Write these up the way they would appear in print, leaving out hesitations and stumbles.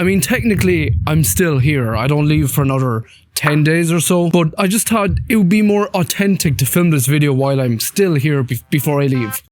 I mean, technically, I'm still here. I don't leave for another 10 days or so, but I just thought it would be more authentic to film this video while I'm still here before I leave.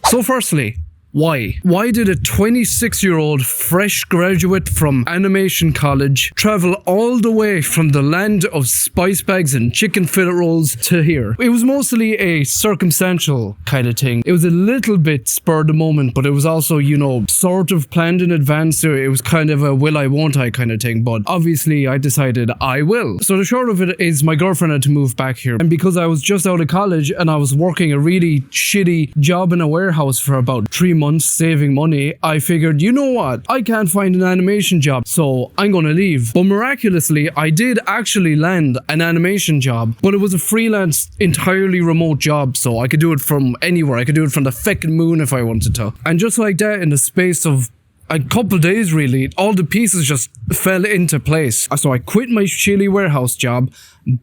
So firstly, why? Why did a 26-year-old fresh graduate from animation college travel all the way from the land of spice bags and chicken fillet rolls to here? It was mostly a circumstantial kind of thing. It was a little bit spur of the moment, but it was also, you know, sort of planned in advance. So it was kind of a will I, won't I kind of thing. But obviously I decided I will. So the short of it is my girlfriend had to move back here. And because I was just out of college and I was working a really shitty job in a warehouse for about 3 months saving money, I figured, you know what, I can't find an animation job, so I'm gonna leave. But miraculously, I did actually land an animation job, but it was a freelance, entirely remote job, so I could do it from anywhere. I could do it from the feckin' moon if I wanted to. And just like that, in the space of a couple days really, all the pieces just fell into place. So I quit my shitty warehouse job,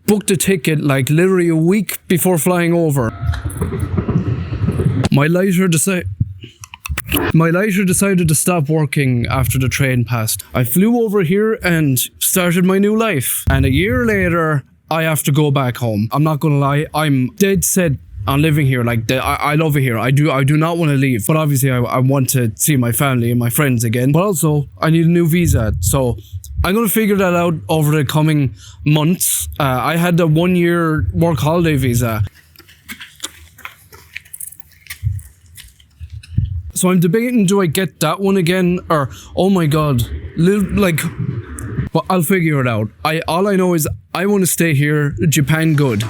booked a ticket like literally a week before flying over. My lighter decided to stop working after the train passed. I flew over here and started my new life. And a year later, I have to go back home. I'm not gonna lie, I'm dead set on living here. Like, I love it here. I do not want to leave. But obviously, I want to see my family and my friends again. But also, I need a new visa. So I'm going to figure that out over the coming months. I had the 1-year work holiday visa. So I'm debating, do I get that one again? Or, oh my god, well, I'll figure it out. All I know is I want to stay here, Japan good.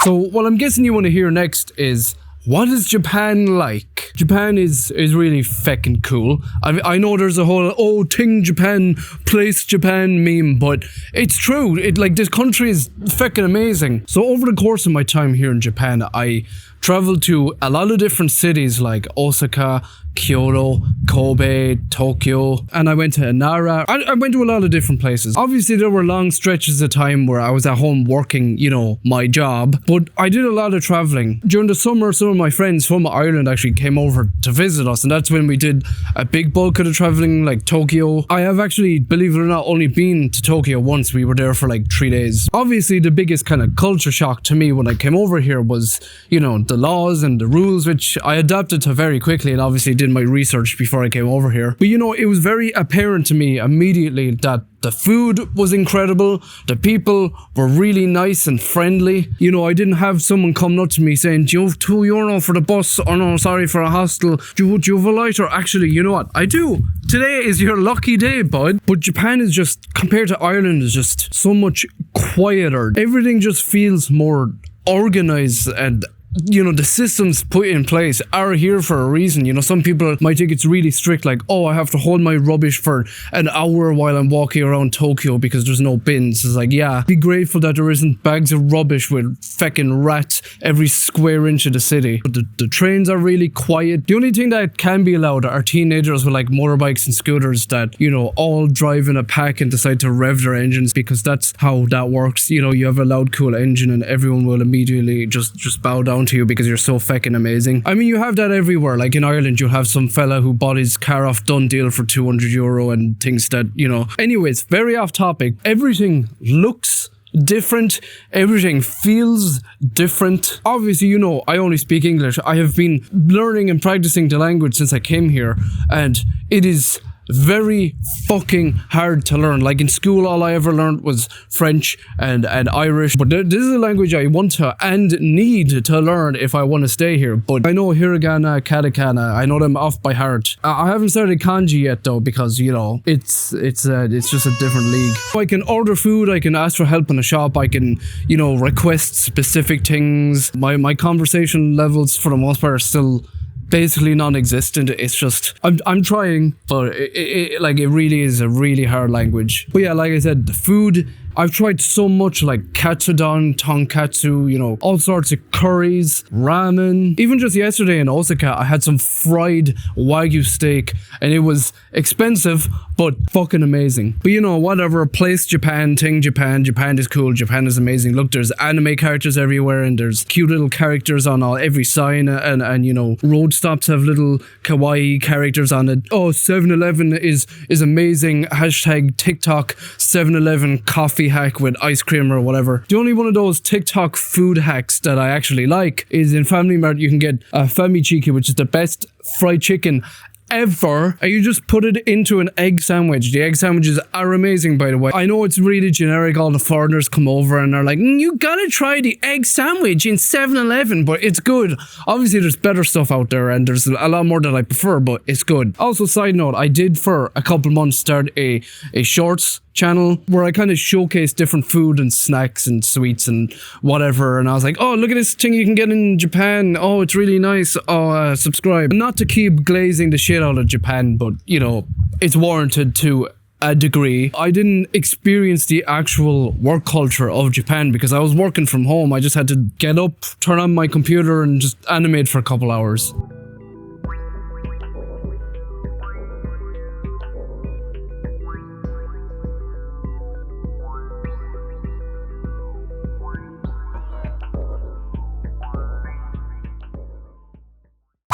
So what I'm guessing you want to hear next is, what is Japan like? Japan is really feckin' cool. I know there's a whole Ting Japan, place Japan meme, but it's true. This country is feckin' amazing. So over the course of my time here in Japan, I traveled to a lot of different cities like Osaka, Kyoto, Kobe, Tokyo, and I went to Nara. I went to a lot of different places. Obviously, there were long stretches of time where I was at home working, you know, my job, but I did a lot of traveling. During the summer, some of my friends from Ireland actually came over to visit us, and that's when we did a big bulk of the traveling, like Tokyo. I have actually, believe it or not, only been to Tokyo once. We were there for like 3 days. Obviously, the biggest kind of culture shock to me when I came over here was, you know, the laws and the rules, which I adapted to very quickly, and obviously did my research before I came over here. But you know, it was very apparent to me immediately that the food was incredible, the people were really nice and friendly. You know, I didn't have someone come up to me saying, do you have €2 for the bus? Oh no, sorry, for a hostel. Do you have a lighter? Actually, you know what? I do. Today is your lucky day, bud. But Japan is just, compared to Ireland, is just so much quieter. Everything just feels more organized, and you know, the systems put in place are here for a reason. You know, some people might think it's really strict, like, oh, I have to hold my rubbish for an hour while I'm walking around Tokyo because there's no bins. It's like, yeah, be grateful that there isn't bags of rubbish with feckin' rats every square inch of the city. But the trains are really quiet. The only thing that can be allowed are teenagers with like motorbikes and scooters that, you know, all drive in a pack and decide to rev their engines, because that's how that works. You know, you have a loud, cool engine and everyone will immediately just bow down to you because you're so feckin' amazing. I mean, you have that everywhere. Like in Ireland, you'll have some fella who bought his car off Done Deal for €200 and thinks that, you know. Anyways, very off topic. Everything looks different. Everything feels different. Obviously, you know, I only speak English. I have been learning and practicing the language since I came here, and it is very fucking hard to learn. Like in school, all I ever learned was French and Irish, but this is a language I want to and need to learn if I want to stay here. But I know hiragana, katakana, I know them off by heart. I haven't started kanji yet though, because you know, it's just a different league. I can order food, I can ask for help in a shop, I can, you know, request specific things. My conversation levels for the most part are still basically non-existent. It's just I'm trying, but it really is a really hard language. But yeah, like I said, the food, I've tried so much, like katsudon, tonkatsu, you know, all sorts of curries, ramen. Even just yesterday in Osaka, I had some fried Wagyu steak, and it was expensive, but fucking amazing. But you know, whatever, place Japan, ting Japan, Japan is cool, Japan is amazing. Look, there's anime characters everywhere, and there's cute little characters on every sign, and you know, road stops have little kawaii characters on it. Oh, 7-Eleven is amazing. Hashtag TikTok 7-Eleven coffee hack with ice cream or whatever. The only one of those TikTok food hacks that I actually like is in Family Mart. You can get a famichiki, which is the best fried chicken ever, and you just put it into an egg sandwich. The egg sandwiches are amazing, by the way. I know it's really generic. All the foreigners come over and are like, you gotta try the egg sandwich in 7-Eleven, but it's good. Obviously there's better stuff out there, and there's a lot more that I prefer, but it's good. Also, side note, I did for a couple months start a shorts channel where I kind of showcase different food and snacks and sweets and whatever, and I was like, oh, look at this thing you can get in Japan, oh, it's really nice, oh, subscribe. Not to keep glazing the shit out of Japan, but you know, it's warranted to a degree. I didn't experience the actual work culture of Japan because I was working from home. I just had to get up, turn on my computer, and just animate for a couple hours.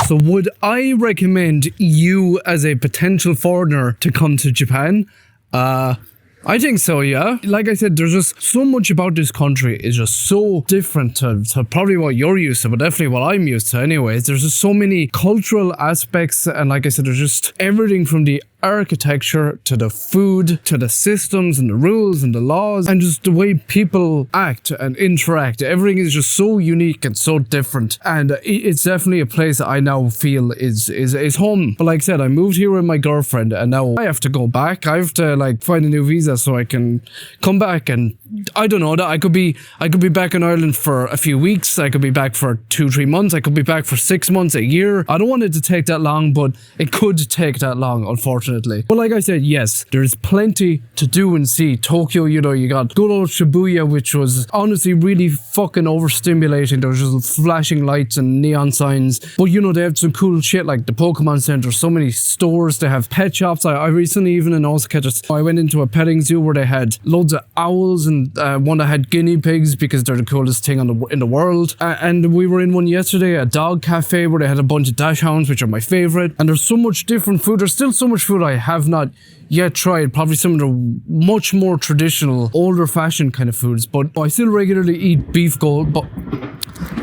So would I recommend you as a potential foreigner to come to Japan? I think so, yeah. Like I said, there's just so much about this country is just so different to probably what you're used to, but definitely what I'm used to anyways. There's just so many cultural aspects, and like I said, there's just everything from the architecture to the food to the systems and the rules and the laws and just the way people act and interact. Everything is just so unique and so different, and it's definitely a place that I now feel is home. But like I said, I moved here with my girlfriend, and now I have to go back. I have to like find a new visa so I can come back, and I don't know, that I could be back in Ireland for a few weeks, I could be back for 2-3 months, I could be back for 6 months, a year. I don't want it to take that long, but it could take that long, unfortunately. But like I said, yes, there's plenty to do and see. Tokyo, you know, you got good old Shibuya, which was honestly really fucking overstimulating. There was just flashing lights and neon signs. But you know, they have some cool shit like the Pokemon Center, so many stores, they have pet shops. I recently, even in Osaka, I went into a petting zoo where they had loads of owls and one that had guinea pigs because they're the coolest thing in the world. And we were in one yesterday, a dog cafe where they had a bunch of dachshunds, which are my favorite. And there's so much different food. There's still so much food I have not yet tried. Probably some of the much more traditional, older fashioned kind of foods. But I still regularly eat beef gold. But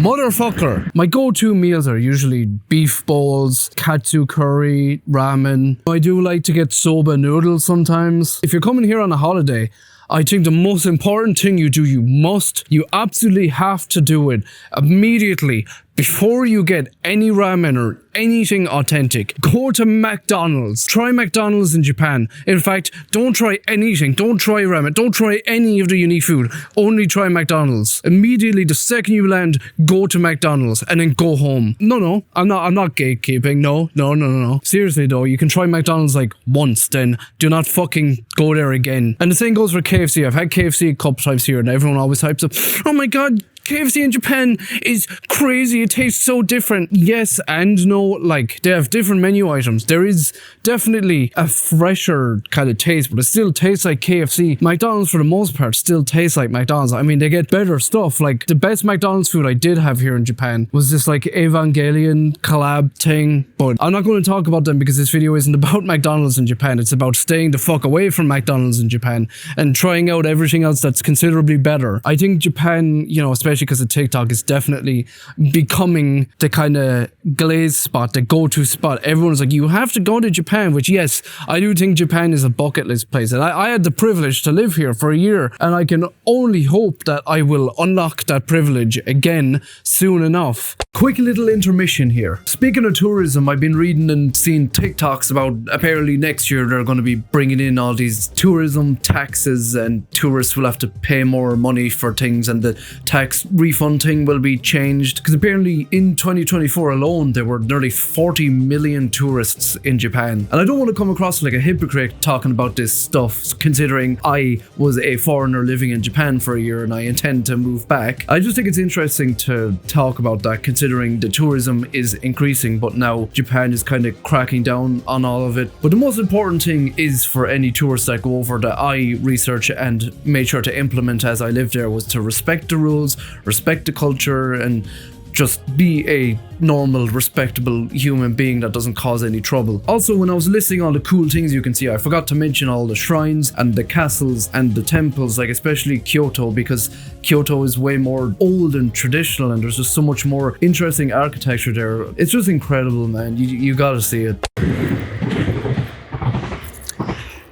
motherfucker, my go-to meals are usually beef bowls, katsu curry, ramen. I do like to get soba noodles sometimes. If you're coming here on a holiday, I think the most important thing you do, you absolutely have to do it immediately before you get any ramen or anything authentic. Go to McDonald's. Try McDonald's in Japan. In fact, don't try anything. Don't try ramen. Don't try any of the unique food. Only try McDonald's. Immediately, the second you land, go to McDonald's and then go home. No, I'm not gatekeeping. No. Seriously though, you can try McDonald's like once, then do not fucking go there again. And the same goes for KFC. I've had KFC a couple times here, and everyone always hypes up, oh my god, KFC in Japan is crazy, it tastes so different. Yes and no, like they have different menu items. There is definitely a fresher kind of taste, but it still tastes like KFC. McDonald's for the most part still tastes like McDonald's. I mean, they get better stuff. Like the best McDonald's food I did have here in Japan was this like Evangelion collab thing, but I'm not going to talk about them because this video isn't about McDonald's in Japan. It's about staying the fuck away from McDonald's in Japan and trying out everything else that's considerably better. I think Japan, you know, especially because of TikTok, is definitely becoming the kind of glaze spot, the go-to spot. Everyone's like, you have to go to Japan, which yes, I do think Japan is a bucket list place. And I had the privilege to live here for a year, and I can only hope that I will unlock that privilege again soon enough. Quick little intermission here. Speaking of tourism, I've been reading and seeing TikToks about apparently next year they're going to be bringing in all these tourism taxes, and tourists will have to pay more money for things, and the tax refund thing will be changed, because apparently in 2024 alone there were nearly 40 million tourists in Japan. And I don't want to come across like a hypocrite talking about this stuff, considering I was a foreigner living in Japan for a year and I intend to move back. I just think it's interesting to talk about that, considering the tourism is increasing, but now Japan is kind of cracking down on all of it. But the most important thing is for any tourists that go over that I research and made sure to implement as I lived there was to respect the rules, respect the culture, and just be a normal, respectable human being that doesn't cause any trouble. Also, when I was listing all the cool things you can see, I forgot to mention all the shrines and the castles and the temples, like especially Kyoto, because Kyoto is way more old and traditional and there's just so much more interesting architecture there. It's just incredible, man. You gotta see it.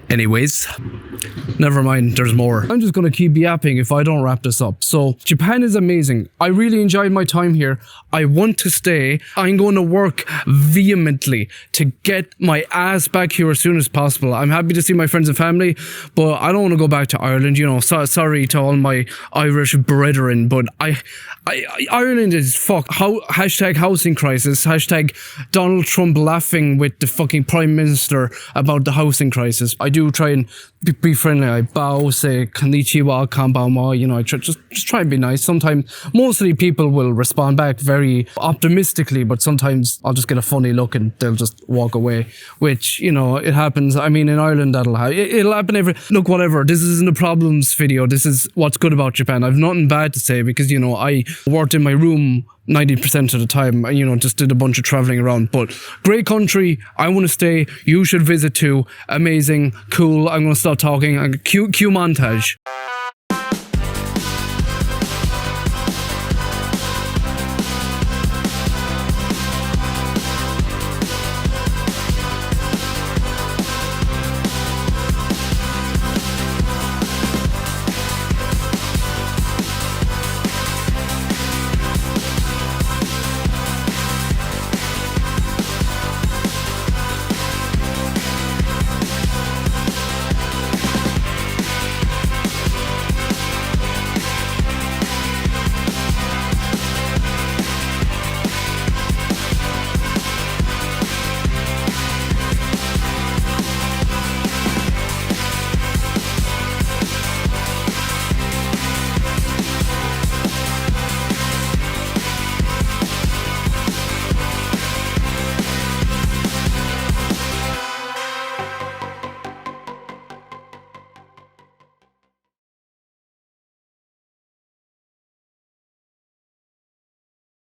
Anyways, never mind, there's more. I'm just gonna keep yapping if I don't wrap this up. So, Japan is amazing. I really enjoyed my time here. I want to stay. I'm going to work vehemently to get my ass back here as soon as possible. I'm happy to see my friends and family, but I don't want to go back to Ireland. You know, sorry to all my Irish brethren, but Ireland is fuck. Hashtag housing crisis. Hashtag Donald Trump laughing with the fucking Prime Minister about the housing crisis. I do try and be friendly. I bow, say konnichiwa, konbanwa. You know, I just try and be nice. Sometimes, mostly people will respond back very optimistically, but sometimes I'll just get a funny look and they'll just walk away. Which, you know, it happens. I mean, in Ireland that'll happen. It'll happen every. Look, whatever. This isn't a problems video. This is what's good about Japan. I've nothing bad to say because, you know, I worked in my room 90% of the time, you know, just did a bunch of traveling around. But great country, I want to stay. You should visit too. Amazing, cool. I'm going to start talking. Cue montage.